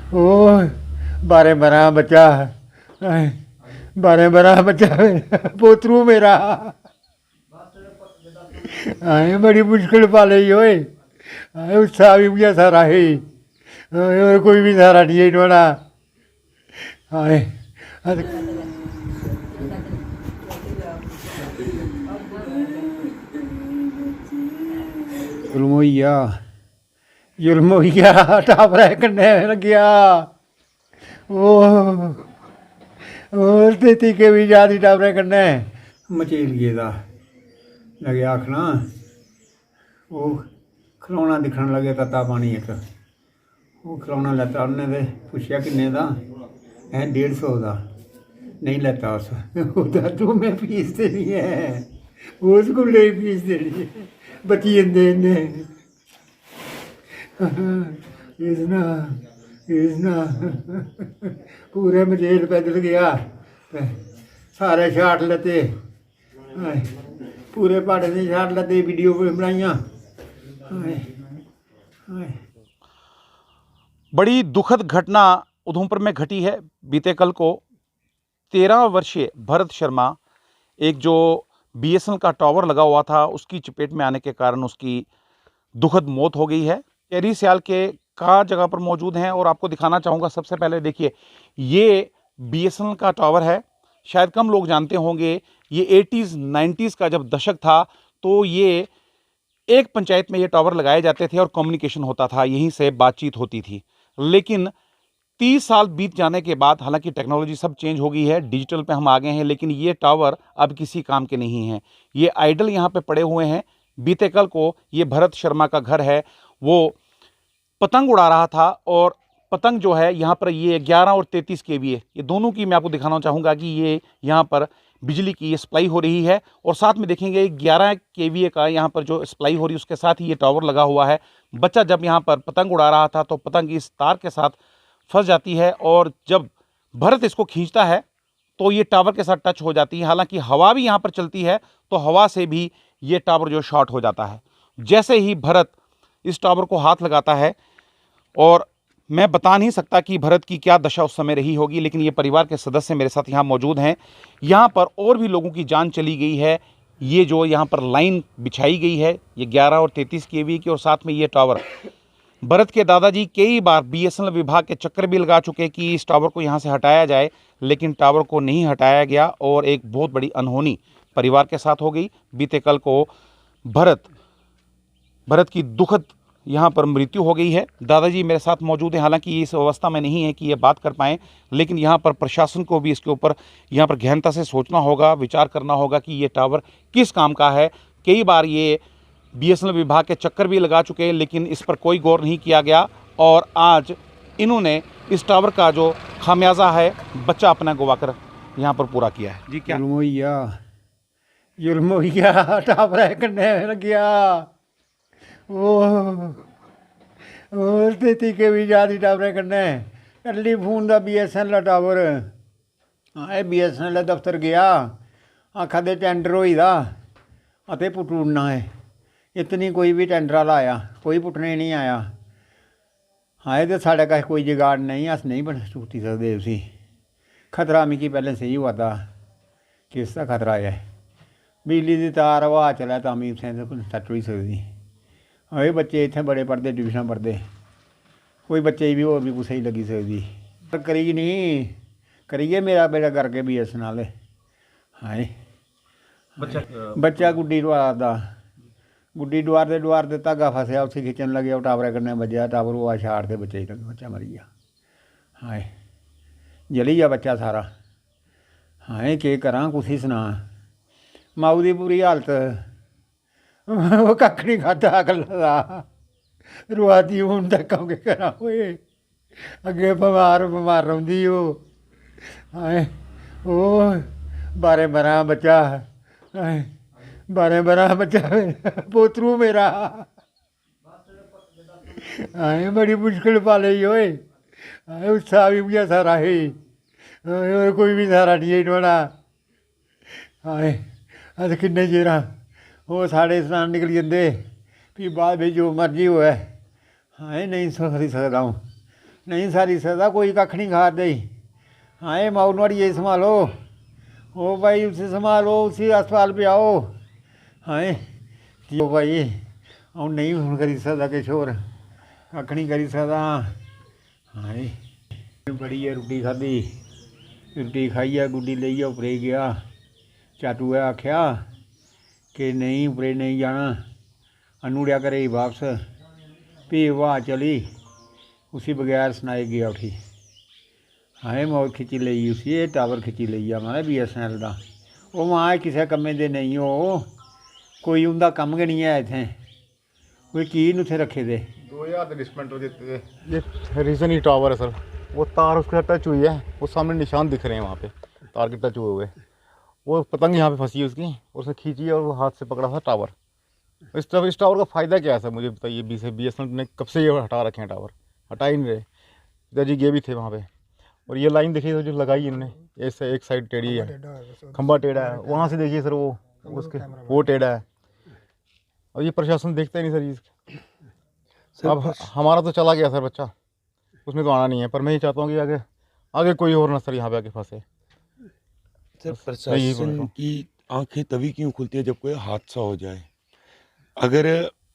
ओ 12 बच्चा, 12 बच्चा पोतरू मेरा। आए बड़ी मुश्किल पाले ओए। उत्साह भी मुझे सारा ही, और कोई भी सारा नहीं है इन्होंने। आए जुल्म होई गया, जुल्म होई गया, टापरा कन्नै लग्गेआ। ओह् तेती के भी जाती टापरे कन्नै मचेलिए दा लग्गेआ आखना। ओह् खलौना दिक्खन लगे तत्ता पानी इक, ओह् खलौना लैता उन्नै ते पुच्छेआ किन्ने दा, 150 दा। नहीं लैता उस, ओह्दा तुम्हें फीस देनी है, उस स्कूलै दी फीस देनी है, बची जंदे इन्ने। इसना पूरे मचेल पैदल गया, सारे शाट लैते, पूरे प्हाड़े दे शाट लैते, वीडियो बनाइयां। बड़ी दुखद घटना उधमपुर में घटी है। बीते कल को 13 वर्षीय भरत शर्मा, एक जो बीएसएनएल का टावर लगा हुआ था, उसकी चपेट में आने के कारण उसकी दुखद मौत हो गई है। टेहरी सियाल के का जगह पर मौजूद हैं और आपको दिखाना चाहूँगा। सबसे पहले देखिए, ये बीएसएनएल का टावर है। शायद कम लोग जानते होंगे, ये 80s 90s का जब दशक था तो ये एक पंचायत में ये टावर लगाए जाते थे और कम्युनिकेशन होता था, यहीं से बातचीत होती थी। लेकिन 30 साल बीत जाने के बाद, हालांकि टेक्नोलॉजी सब चेंज हो गई है, डिजिटल पे हम आ गए हैं, लेकिन ये टावर अब किसी काम के नहीं हैं। ये आइडल यहाँ पे पड़े हुए हैं। बीते कल को ये भरत शर्मा का घर है, वो पतंग उड़ा रहा था और पतंग जो है यहाँ पर ये 11 और 33 केवीए, ये दोनों की मैं आपको दिखाना चाहूँगा कि ये यहाँ पर बिजली की ये सप्लाई हो रही है। और साथ में देखेंगे 11 केवीए का यहाँ पर जो सप्लाई हो रही है, उसके साथ ही ये टावर लगा हुआ है। बच्चा जब यहाँ पर पतंग उड़ा रहा था तो पतंग इस तार के साथ फंस जाती है और जब भरत इसको खींचता है तो ये टावर के साथ टच हो जाती है। हालांकि हवा भी यहाँ पर चलती है तो हवा से भी ये टावर जो शॉर्ट हो जाता है। जैसे ही भरत इस टावर को हाथ लगाता है, और मैं बता नहीं सकता कि भरत की क्या दशा उस समय रही होगी, लेकिन ये परिवार के सदस्य मेरे साथ यहाँ मौजूद हैं। यहाँ पर और भी लोगों की जान चली गई है। ये जो यहाँ पर लाइन बिछाई गई है, ये 11 और 33 केवी की, और साथ में ये टावर, भरत के दादाजी कई बार बीएसएनएल विभाग के चक्कर भी लगा चुके कि इस टावर को यहाँ से हटाया जाए, लेकिन टावर को नहीं हटाया गया और एक बहुत बड़ी अनहोनी परिवार के साथ हो गई। बीते कल को भरत की दुखद यहाँ पर मृत्यु हो गई है। दादाजी मेरे साथ मौजूद हैं, हालांकि ये इस अवस्था में नहीं है कि ये बात कर पाएँ, लेकिन यहाँ पर प्रशासन को भी इसके ऊपर यहाँ पर गहनता से सोचना होगा, विचार करना होगा कि ये टावर किस काम का है। कई बार ये बीएसएनएल विभाग के चक्कर भी लगा चुके हैं, लेकिन इस पर कोई गौर नहीं किया गया और आज इन्होंने इस टावर का जो खामियाजा है, बच्चा अपना गवाकर यहाँ पर पूरा किया है। जी क्या जुल्म हो गया, टापरा कन्नै लग्गेआ। ओह् तेती के भी जाती टापरे कन्नै, टेलीफोन दा बीएसएनएल दा टावर। बीएसएनएल दफ्तर गया, आखा दे टेंडर होई दा अते पुट्टी ओड़ना है। इतनी कोई भी टेंडर आह्ला आया, कोई पुट्टने नहीं आया। हाए ते साढ़े कश कोई जुगाड़ नहीं, अस नहीं पुट्टी सकदे उसी। खतरा मिगी पैह्लें सेही होआ दा कि इसदा खतरा है। बिजली दी तार हवा चलै तां बी उत्थें सट्ट होई सकदी। ओए बच्चे इत्थें बड़े पढ़दे, ट्यूशनां पढ़दे, कोई बच्चे भी होर भी कुसै गी लग्गी सकदी। करी नहीं करिए मेरा बेड़ा करके बीएसएनएल। हाए बच्चा गुड्डी डोआर दा, गुड्डी डोआरदे धागा फसेआ, उत्थें खिच्चन लगे, ओह् टावरे कन्नै बज्जेआ, टावर होआ शार्ट ते बच्चे गी बच्चा मरी गया। हाए जली गया बच्चा सारा। हाए केह् करां, कुसी सनां। माऊ दी बुरी हालत, ओह् कक्ख नहीं खाद्धा कल्ला दा, रोआ दी हून तक केह् करां। ओए अग्गें बमार रौंह्दी ओह्। हाए ओह् 12 बच्चा, 12 बच्चा पोतरू मेरा। हाए बड़ी मुश्किल पाले ओए। हाए उत्साह भी मुझे सारा ही, और कोई भी सारा नहीं इन्होंने। हाए अस किन्ने चिर ओह् साढ़े सनान निकली जंदे, फ्ही बाद बिच जो मर्जी होऐ। हाए नहीं करी सकदा हूँ, नहीं सारी सदा कोई कख नहीं खा दे। हाँ ये माऊ नोड़ी ये संभालो, ओ भाई उसे संभालो, उसी अस्पताल पे आओ। हाँ ओ भाई हूँ नहीं हूँ करी सकदा किश होर, कख नहीं करी सकदा। हाँ बड़ी है रुट्टी खाधी, रुट्टी खाइयै गुड्डी लेइयै उपरे गया। चाटुए आख्या कि नहीं उपरे नहीं जाना, अनुड़िया घरे ही वापस। भी वाह चली, उसी बगैर सनाए गया उठी। हाँ मौत खिच्ची लई उसी, ये टावर खिच्ची लई आ मारा BSNL का। वो मां किसी कम्मे दे नहीं हो, कोई उनका कम गै नहीं है इत्थें, कोई की उत्थे रखे दे। 2000 डिस्पेंटर देते थे। ये रीजन ही टावर है सर, वो तार उसके साथ टच हुई है, वो सामने निशान दिख रहे हैं वहाँ पे तार के टच हुए हुए। वो पतंग यहाँ पे फंसी है उसकी, और उसने खींची है और वो हाथ से पकड़ा था टावर। इस टावर का फ़ायदा क्या है सर, मुझे बताइए। BSNL ने कब से ये हटा रखे हैं टावर, हटा ही नहीं रहे। पिताजी गए भी थे वहाँ पे, और ये लाइन देखिए जो लगाई इन्होंने, ऐसे एक साइड टेढ़ी है, खंबा टेढ़ा है, वहाँ से देखिए सर वो उसके वो टेढ़ा है। और ये प्रशासन देखता ही नहीं सर इसका। अब हमारा तो चला गया सर बच्चा, उसमें तो आना नहीं है, पर मैं ये चाहता हूँ कि आगे कोई और ना सर यहाँ पे आके फंसे। सर प्रशासन की आंखें तभी क्यों खुलती है जब कोई हादसा हो जाए। अगर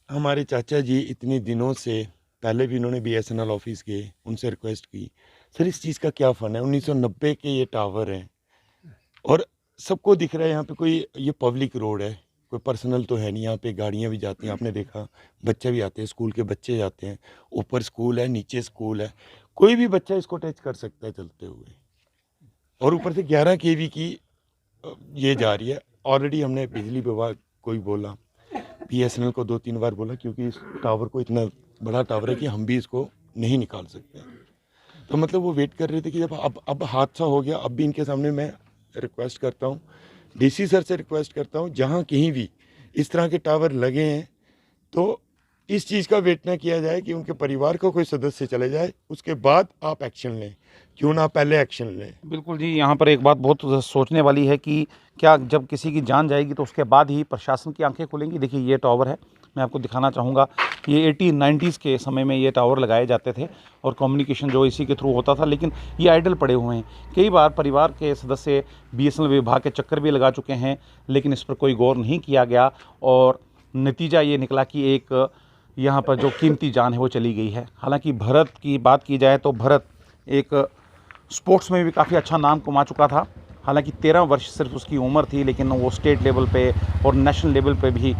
हमारे चाचा जी इतने दिनों से पहले भी उन्होंने BSNL ऑफिस गए, उनसे रिक्वेस्ट की, सर इस चीज़ का क्या फ़न है, 1990 के ये टावर हैं और सबको दिख रहा है यहाँ पे, कोई ये पब्लिक रोड है, कोई पर्सनल तो है नहीं, यहाँ पे गाड़ियाँ भी जाती हैं, आपने देखा, बच्चे भी आते हैं, स्कूल के बच्चे जाते हैं, ऊपर स्कूल है, नीचे स्कूल है, कोई भी बच्चा इसको टच कर सकता है चलते हुए। और ऊपर से 11 kV की ये जा रही है। ऑलरेडी हमने बिजली विभाग को ही बोला, BSNL को 2-3 बार बोला, क्योंकि इस टावर को इतना बड़ा टावर है कि हम भी इसको नहीं निकाल सकते। तो मतलब वो वेट कर रहे थे कि जब अब हादसा हो गया, अब भी इनके सामने मैं रिक्वेस्ट करता हूँ, DC सर से रिक्वेस्ट करता हूँ, जहाँ कहीं भी इस तरह के टावर लगे हैं तो इस चीज़ का वेट ना किया जाए कि उनके परिवार का कोई सदस्य चले जाए, उसके बाद आप एक्शन लें, क्यों ना पहले एक्शन लें। बिल्कुल जी, यहाँ पर एक बात बहुत सोचने वाली है कि क्या जब किसी की जान जाएगी तो उसके बाद ही प्रशासन की आंखें खुलेंगी। देखिए ये टावर है, मैं आपको दिखाना चाहूँगा, ये 80-90s के समय में ये टावर लगाए जाते थे और कम्युनिकेशन जो इसी के थ्रू होता था, लेकिन ये आइडल पड़े हुए हैं। कई बार परिवार के सदस्य BSNL विभाग के चक्कर भी लगा चुके हैं, लेकिन इस पर कोई गौर नहीं किया गया और नतीजा ये निकला कि एक यहाँ पर जो कीमती जान है वो चली गई है। हालांकि भरत की बात की जाए तो भरत एक स्पोर्ट्स में भी काफ़ी अच्छा नाम कमा चुका था। हालांकि 13 वर्ष सिर्फ उसकी उम्र थी, लेकिन वो स्टेट लेवल पे और नेशनल लेवल पे भी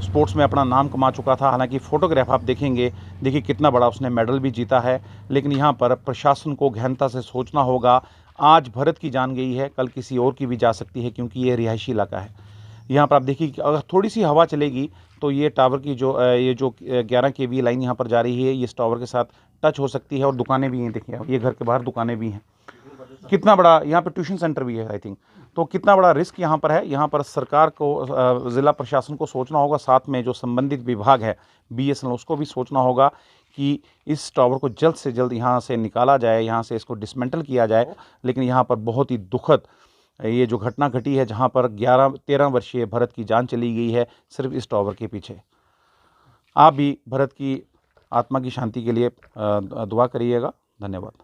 स्पोर्ट्स में अपना नाम कमा चुका था। हालांकि फ़ोटोग्राफ आप देखेंगे, देखिए कितना बड़ा उसने मेडल भी जीता है। लेकिन यहाँ पर प्रशासन को गहनता से सोचना होगा। आज भरत की जान गई है, कल किसी और की भी जा सकती है, क्योंकि ये रिहायशी इलाका है। यहाँ पर आप देखिए कि अगर थोड़ी सी हवा चलेगी तो ये टावर की ये जो 11 kV लाइन यहाँ पर जा रही है, ये इस टावर के साथ टच हो सकती है। और दुकानें भी हैं, देखिए ये घर के बाहर दुकानें भी हैं। कितना बड़ा यहाँ पर ट्यूशन सेंटर भी है आई थिंक। तो कितना बड़ा रिस्क यहाँ पर है। यहाँ पर सरकार को, ज़िला प्रशासन को सोचना होगा, साथ में जो संबंधित विभाग है BSNL उसको भी सोचना होगा कि इस टावर को जल्द से जल्द यहाँ से निकाला जाए, यहाँ से इसको डिसमेंटल किया जाए। लेकिन यहाँ पर बहुत ही दुखद ये जो घटना घटी है, जहाँ पर 13 वर्षीय भरत की जान चली गई है सिर्फ इस टावर के पीछे। आप भी भरत की आत्मा की शांति के लिए दुआ करिएगा। धन्यवाद।